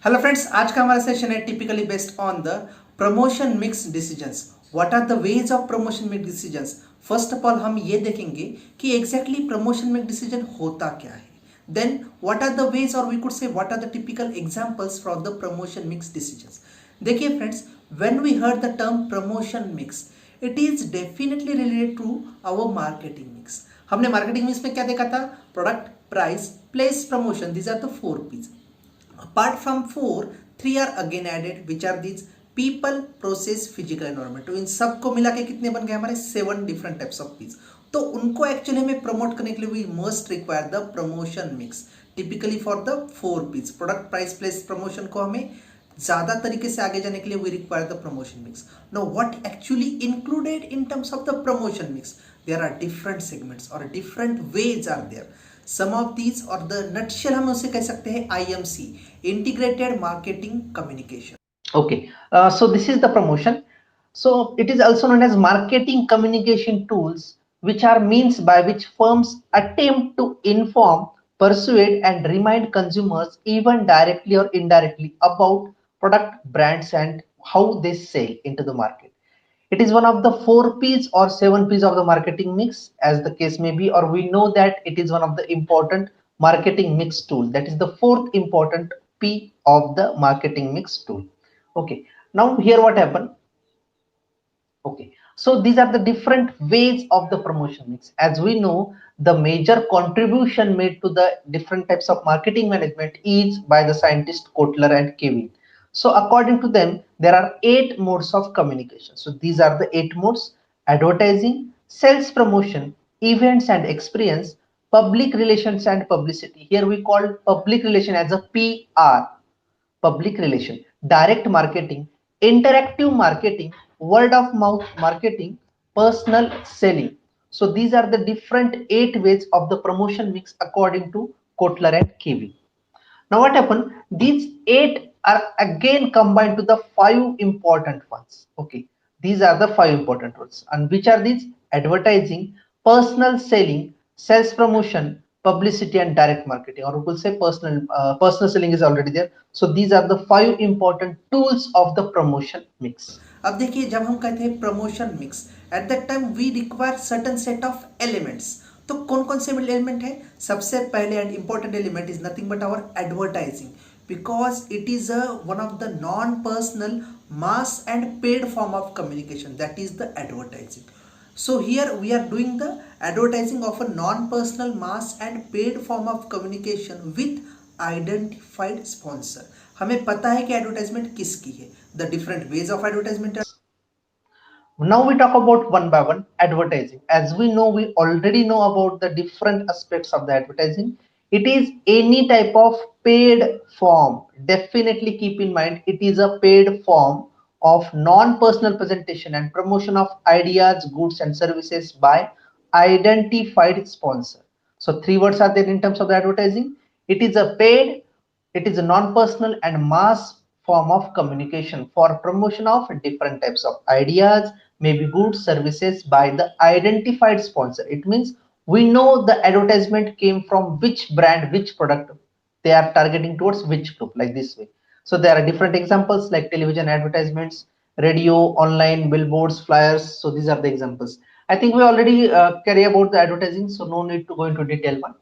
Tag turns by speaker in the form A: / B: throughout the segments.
A: Hello friends, आज का हमारा सेशन है typically based on the promotion mix decisions. What are the ways of promotion mix decisions. First of all हम ये देखेंगे कि एग्जैक्टली प्रमोशन मिक्स डिसीजन होता क्या है. Then what are the ways और we could say what are the typical examples for the promotion mix decisions. देखिए friends, when we heard the term promotion mix, it is definitely related to our marketing mix. हमने marketing mix में क्या देखा था? Product, price, place, promotion. These are the 4 P's. Apart from 4, 3 are again added, which are these: people, process, physical environment. तो इन सबको मिला के कितने बन गए हमारे? 7 डिफरेंट टाइप्स ऑफ पीस. तो उनको एक्चुअली हमें प्रमोट करने के लिए we must require the promotion mix typically for the 4 P's. Product, price, place, promotion को हमें ज्यादा तरीके से आगे जाने के लिए we require the promotion mix. Now what actually included in terms of the promotion mix? There are different segments और different ways are there. Some of these or the nutshell हम उसे कह सकते हैं IMC, Integrated Marketing Communication.
B: Okay, so this is the promotion. So it is also known as marketing communication tools, which are means by which firms attempt to inform, persuade, and remind consumers, even directly or indirectly, about product, brands, and how they sell into the market. It is one of the 4 P's or 7 P's of the marketing mix, as the case may be, or we know that it is one of the important marketing mix tool. That is the 4th important P of the marketing mix tool. Okay, now here what happened? Okay, so these are the different ways of the promotion mix. As we know, the major contribution made to the different types of marketing management is by the scientist Kotler and Kevin. So according to them, there are 8 modes of communication. So these are the 8 modes: advertising, sales promotion, events and experience, public relations and publicity. Here we call public relation as a PR, public relation, direct marketing, interactive marketing, word of mouth marketing, personal selling. So these are the different 8 ways of the promotion mix according to Kotler and Kevin. Now what happened? These 8 are again combined to the 5 important ones. Okay, these are the 5 important ones. And which are these? Advertising, personal selling, sales promotion, publicity, and direct marketing. Or we will say personal selling is already there. So these are the 5 important tools of the promotion mix.
A: अब देखिए, जब हम कहते हैं promotion mix, at that time we require certain set of elements. तो कौन कौन से एलिमेंट है? सबसे पहले and important element is nothing but our advertising, because it is one of the non-personal, mass and paid form of communication, that is the advertising. So here we are doing the advertising of a non-personal, mass and paid form of communication with identified sponsor. हमें पता है कि advertisement किसकी है. The different ways of advertisement are...
B: Now we talk about one by one advertising. As we know, we already know about the different aspects of the advertising. It is any type of paid form. Definitely keep in mind, it is a paid form of non-personal presentation and promotion of ideas, goods and services by identified sponsor. So 3 words are there in terms of the advertising. It is a paid, it is a non-personal and mass form of communication for promotion of different types of ideas, maybe goods, services by the identified sponsor. It means we know the advertisement came from which brand, which product, they are targeting towards which group, like this way. So there are different examples like television advertisements, radio, online, billboards, flyers. So these are the examples. I think we already carry about the advertising, so no need to go into detail one.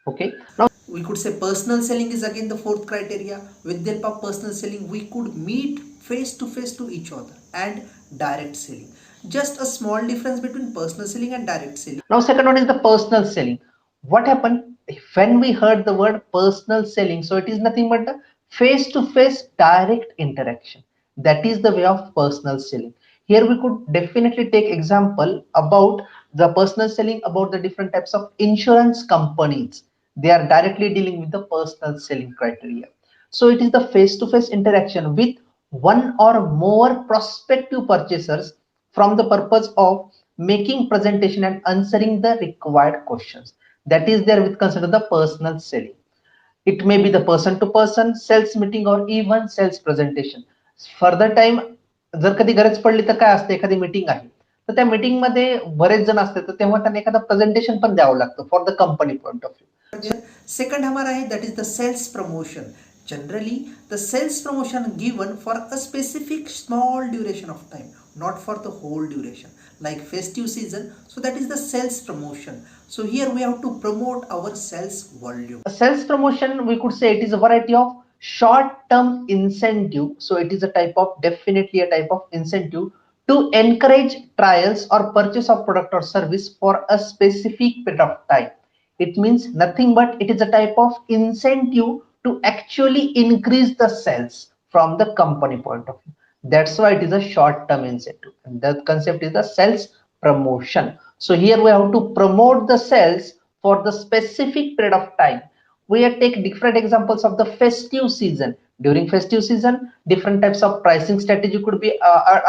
B: Okay, now
A: we could say personal selling is again the 4th criteria. With the help of personal selling, we could meet face to face to each other. And direct selling, just a small difference between personal selling and direct selling.
B: Now second one is the personal selling. What happened when we heard the word personal selling? So it is nothing but the face to face direct interaction. That is the way of personal selling. Here we could definitely take example about the personal selling, about the different types of insurance companies. They are directly dealing with the personal selling criteria. So it is the face to face interaction with one or more prospective purchasers from the purpose of making presentation and answering the required questions. That is there with consider the personal selling. It may be the person to person sales meeting or even sales presentation. Further time जर कधी गरज पडली तर काय असते, एखादी meeting आहे तर त्या मीटिंग मध्ये बरेच जण असतात, तर तेव्हा त्यांना एखादा प्रेझेंटेशन पण द्यावं लागतं for the company point of view.
A: Second हमारा है that is the sales promotion. Generally, the sales promotion given for a specific small duration of time, not for the whole duration, like festive season. So that is the sales promotion. So here we have to promote our sales volume.
B: Sales promotion, we could say it is a variety of short-term incentive. So it is a type of, definitely a type of incentive to encourage trials or purchase of product or service for a specific period of time. It means nothing but it is a type of incentive to actually increase the sales from the company point of view. That's why it is a short-term incentive. And the concept is the sales promotion. So here we have to promote the sales for the specific period of time. We have take different examples of the festive season. During festive season, different types of pricing strategy could be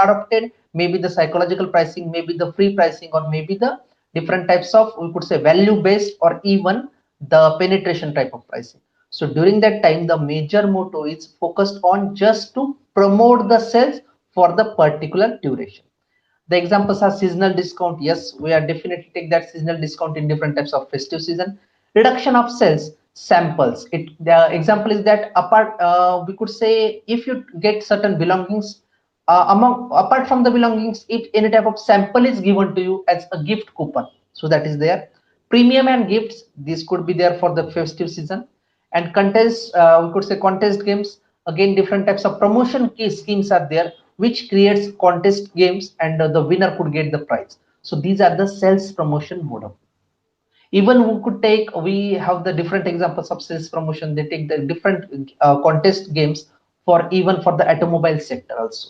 B: adopted. Maybe the psychological pricing, maybe the free pricing, or maybe the different types of, we could say, value based, or even the penetration type of pricing. So during that time, the major motto is focused on just to promote the sales for the particular duration. The examples are seasonal discount. Yes, we are definitely take that seasonal discount in different types of festive season. Reduction of sales samples. The example is that apart, we could say, if you get certain belongings, apart from the belongings, if any type of sample is given to you as a gift coupon, so that is there. Premium and gifts, this could be there for the festive season. And contest, we could say contest games, again different types of promotion key schemes are there, which creates contest games, and the winner could get the prize. So these are the sales promotion model. Even we could take, we have the different examples of sales promotion. They take the different contest games for even for the automobile sector also.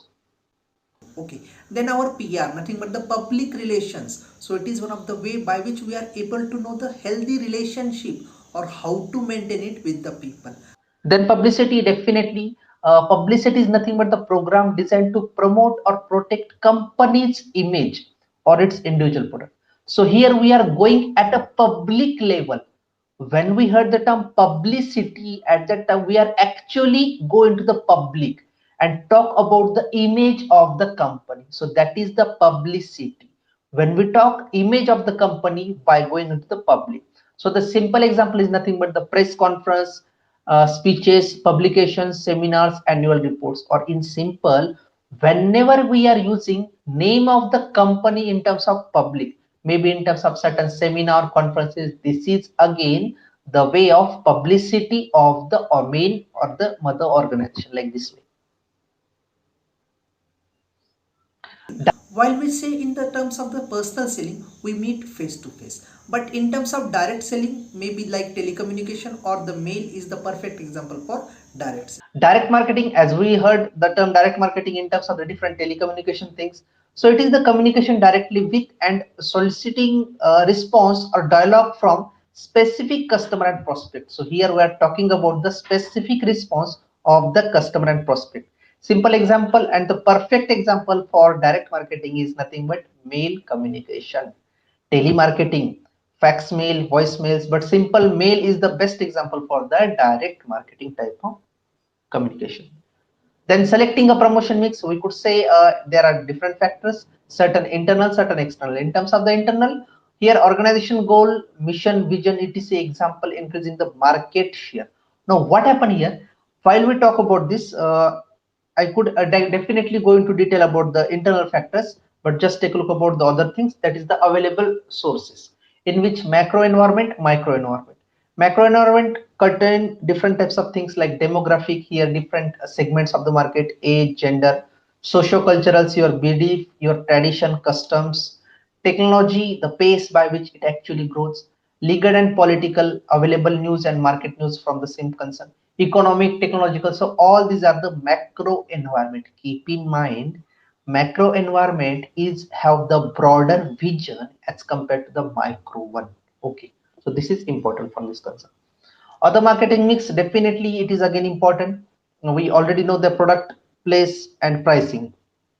A: Okay, then our PR, nothing but the public relations. So it is one of the way by which we are able to know the healthy relationship or how to maintain it with the people.
B: Then publicity, definitely. Publicity is nothing but the program designed to promote or protect company's image or its individual product. So here we are going at a public level. When we heard the term publicity, at that time we are actually going to the public and talk about the image of the company. So that is the publicity. When we talk image of the company by going into the public. So the simple example is nothing but the press conference, speeches, publications, seminars, annual reports, or in simple, whenever we are using name of the company in terms of public, maybe in terms of certain seminar conferences, this is again the way of publicity of the main or the mother organization, like this way.
A: While we say in the terms of the personal selling, we meet face to face. But in terms of direct selling, maybe like telecommunication or the mail is the perfect example for direct selling.
B: Direct marketing, as we heard the term direct marketing in terms of the different telecommunication things. So it is the communication directly with and soliciting response or dialogue from specific customer and prospect. So here we are talking about the specific response of the customer and prospect. Simple example and the perfect example for direct marketing is nothing but mail communication. Telemarketing, fax mail, voicemails, but simple mail is the best example for the direct marketing type of communication. Then selecting a promotion mix, we could say there are different factors, certain internal, certain external. In terms of the internal, here organization goal, mission, vision, etc. Example, increasing the market share. Now what happened here? While we talk about this, I could definitely go into detail about the internal factors, but just take a look about the other things, that is the available sources, in which macro environment, micro environment. Macro environment contain different types of things like demographic, here different segments of the market, age, gender, socio-culturals, your belief, your tradition, customs, technology, the pace by which it actually grows, legal and political, available news and market news from the same concern, economic, technological. So all these are the macro environment. Keep in mind, macro environment is have the broader vision as compared to the micro one. Okay, so this is important from this concern. Other marketing mix, definitely it is again important. We already know the product, place, and pricing.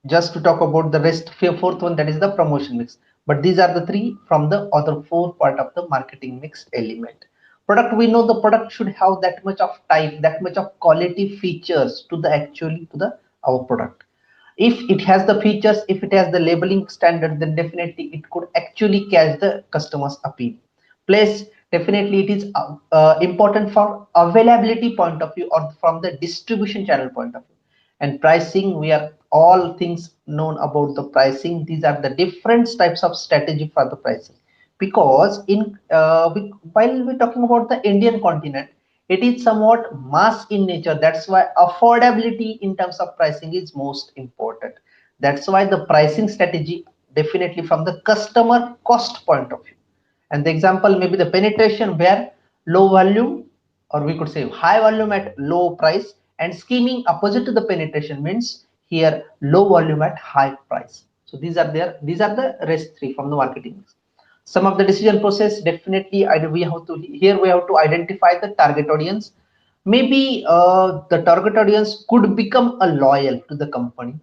B: Just to talk about the rest, fourth one, that is the promotion mix. But these are the three from the other four part of the marketing mix element. Product, we know the product should have that much of type, that much of quality features to the actually to the our product. If it has the features, if it has the labeling standard, then definitely it could actually catch the customer's appeal. Plus definitely it is important for availability point of view or from the distribution channel point of view. And pricing, we are all things known about the pricing. These are the different types of strategy for the pricing, because in while we're talking about the Indian continent, it is somewhat mass in nature. That's why affordability in terms of pricing is most important. That's why the pricing strategy definitely from the customer cost point of view. And the example may be the penetration, where low volume, or we could say high volume at low price, and scheming opposite to the penetration means here low volume at high price. So these are the rest three from the marketing. Some of the decision process, definitely we have to here we have to identify the target audience. Maybe the target audience could become a loyal to the company.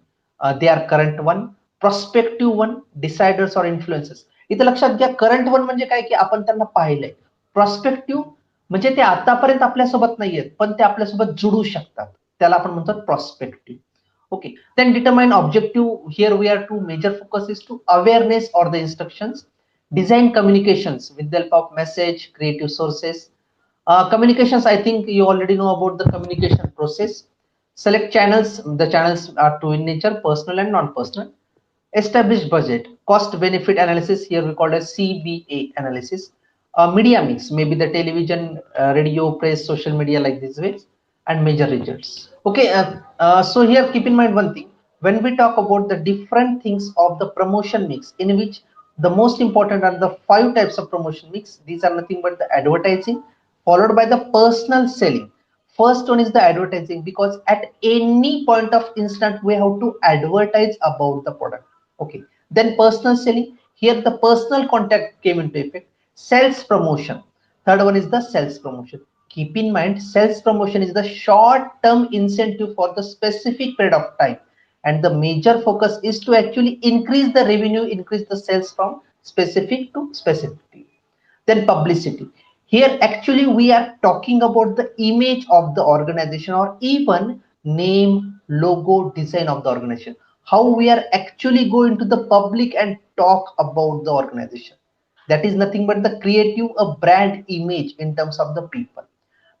B: They are current one, prospective one, deciders or influencers. इथं लक्षात घ्या, current one म्हणजे काय की आपण त्यांना पाहिलंय. Prospective म्हणजे ते आतापर्यंत आपल्यासोबत नाहीयेत पण ते आपल्यासोबत जुडू शकतात, त्याला आपण म्हणतो prospective. Okay, then determine objective. Here we are to major focus is to awareness or the instructions. Design communications with the help of message, creative sources. Communications, I think you already know about the communication process. Select channels. The channels are two in nature, personal and non-personal. Establish budget, cost benefit analysis. Here we call it CBA analysis. Media mix, maybe the television, radio, press, social media, like this way, and major results. Okay, so here keep in mind one thing. When we talk about the different things of the promotion mix, in which the most important are the five types of promotion mix. These are nothing but the advertising, followed by the personal selling. First one is the advertising, because at any point of instant we have to advertise about the product. Okay, then personal selling. Here the personal contact came into effect. Sales promotion. Third one is the sales promotion. Keep in mind, sales promotion is the short term incentive for the specific period of time, and the major focus is to actually increase the revenue, increase the sales from specific to specific. Then publicity. Here actually we are talking about the image of the organization, or even name, logo, design of the organization. How we are actually going to the public and talk about the organization. That is nothing but the creative a brand image in terms of the people.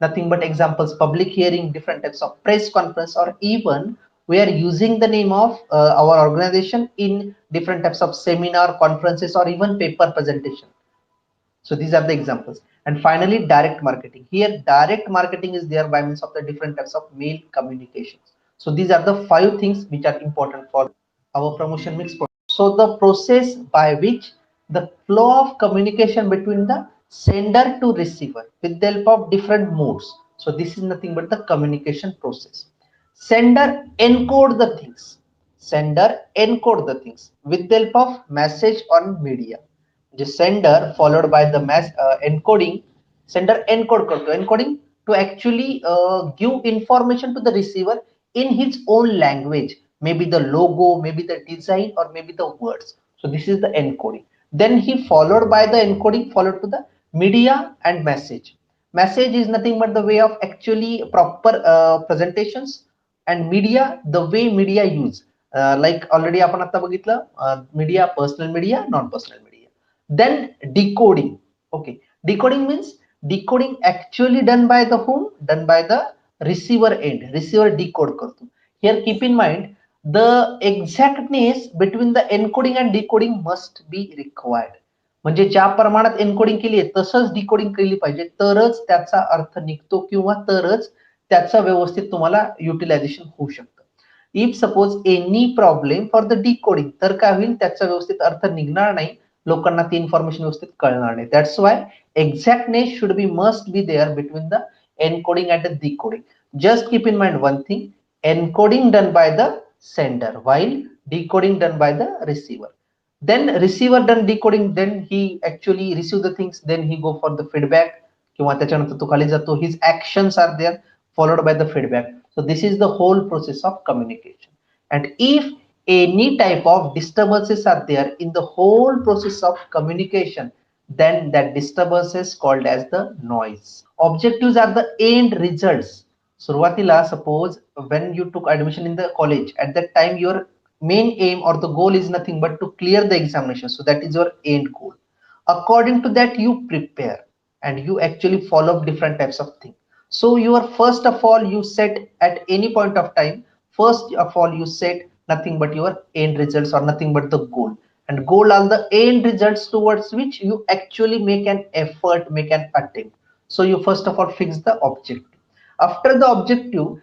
B: Nothing but examples: public hearing, different types of press conference, or even we are using the name of our organization in different types of seminar, conferences, or even paper presentation. So these are the examples. And finally, direct marketing. Here direct marketing is there by means of the different types of mail communications. So these are the five things which are important for our promotion mix. So the process by which the flow of communication between the sender to receiver with the help of different modes. So this is nothing but the communication process. Sender encode the things. Sender encode the things with the help of message on media. The sender followed by the mass encoding. Sender encode करतो, encoding to actually give information to the receiver in his own language, maybe the logo, maybe the design, or maybe the words. So this is the encoding. Then he followed by the encoding followed to the media and message. Message is nothing but the way of actually proper presentations, and media, the way media use, like already आपण आता बघितलं media, personal media, non-personal media. Then decoding. Okay, decoding means decoding actually done by the whom? Done by the receiver end. Receiver decode करतो. Here keep in mind, the exactness between the encoding and decoding must be required. म्हणजे ज्या प्रमाणात encoding केली आहे तसंच decoding केली पाहिजे, तरच त्याचा अर्थ निघतो किंवा तरच त्याचा व्यवस्थित तुम्हाला युटिलायझेशन होऊ शकतं. If suppose any problem for the decoding, तर काय होईल, त्याचा व्यवस्थित अर्थ निघणार नाही, लोकांना ती इन्फॉर्मेशन व्यवस्थित कळणार नाही. That's why exactness should be must be there between the encoding and the decoding. Just keep in mind one thing: encoding done by the sender while decoding done by the receiver. Then receiver done decoding, then he actually receive the things, then he go for the feedback किंवा त्याच्यानंतर तो खाली जातो, his actions are there followed by the feedback. So this is the whole process of communication. And if any type of disturbances are there in the whole process of communication, then that disturbance is called as the noise. Objectives are the end results. सुरुवातीला suppose when you took admission in the college, at that time your main aim or the goal is nothing but to clear the examination. So that is your end goal. According to that, you prepare and you actually follow different types of things. So your first of all, you set at any point of time, first of all, you set nothing but your end results or nothing but the goal. And goal are the end results towards which you actually make an effort, make an attempt. So you first of all fix the objective. After the objective,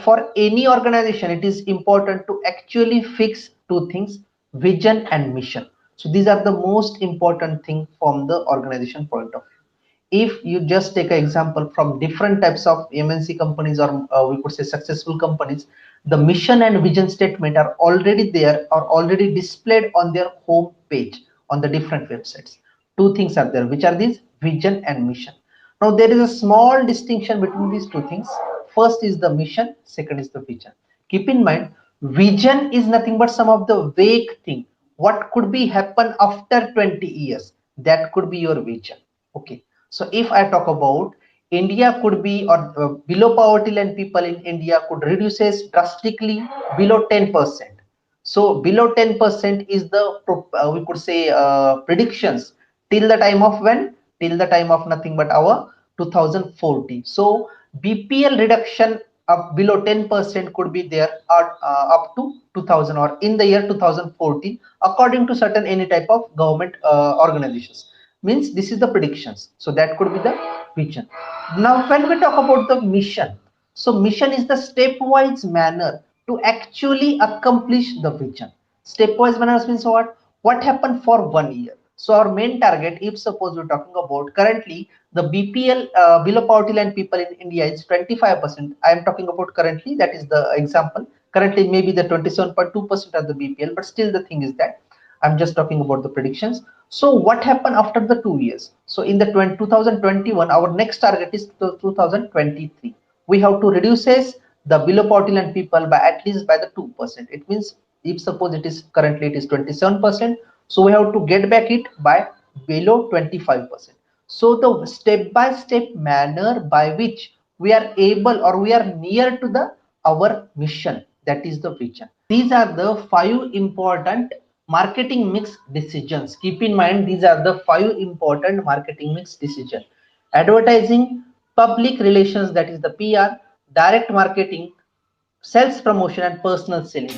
B: for any organization, it is important to actually fix two things: vision and mission. So these are the most important thing from the organization point of view. If you just take an example from different types of MNC companies, or we could say successful companies, the mission and vision statement are already there, are already displayed on their home page on the different websites. Two things are there, which are these: vision and mission. Now there is a small distinction between these two things. First is the mission, second is the vision. Keep in mind, vision is nothing but some of the vague thing. What could be happen after 20 years? That could be your vision. Okay. So if I talk about India could be, or below poverty line people in India could reduces drastically below 10%. So below 10% is the we could say predictions till the time of when? Till the time of nothing but our 2040. So BPL reduction of below 10% could be there up to 2000 or in the year 2014, according to certain any type of government organizations. Means this is the predictions. So that could be the vision. Now when we talk about the mission, so mission is the stepwise manner to actually accomplish the vision. Stepwise manner means what happened for 1 year. So our main target, if suppose we're talking about currently the BPL below poverty line people in India is 25%. I am talking about currently, that is the example. Currently maybe the 27.2% of the BPL, but still the thing is that I'm just talking about the predictions. So what happened after the 2 years? So in the 2021, our next target is 2023. We have to reduce the below poverty line people by at least by the 2%. It means if suppose it is currently it is 27%, so we have to get back it by below 25%. So the step by step manner by which we are able or we are near to the our mission, that is the vision. These are the 5 important marketing mix decisions. Keep in mind, these are the 5 important marketing mix decisions: advertising, public relations, that is the PR, direct marketing, sales promotion, and personal selling.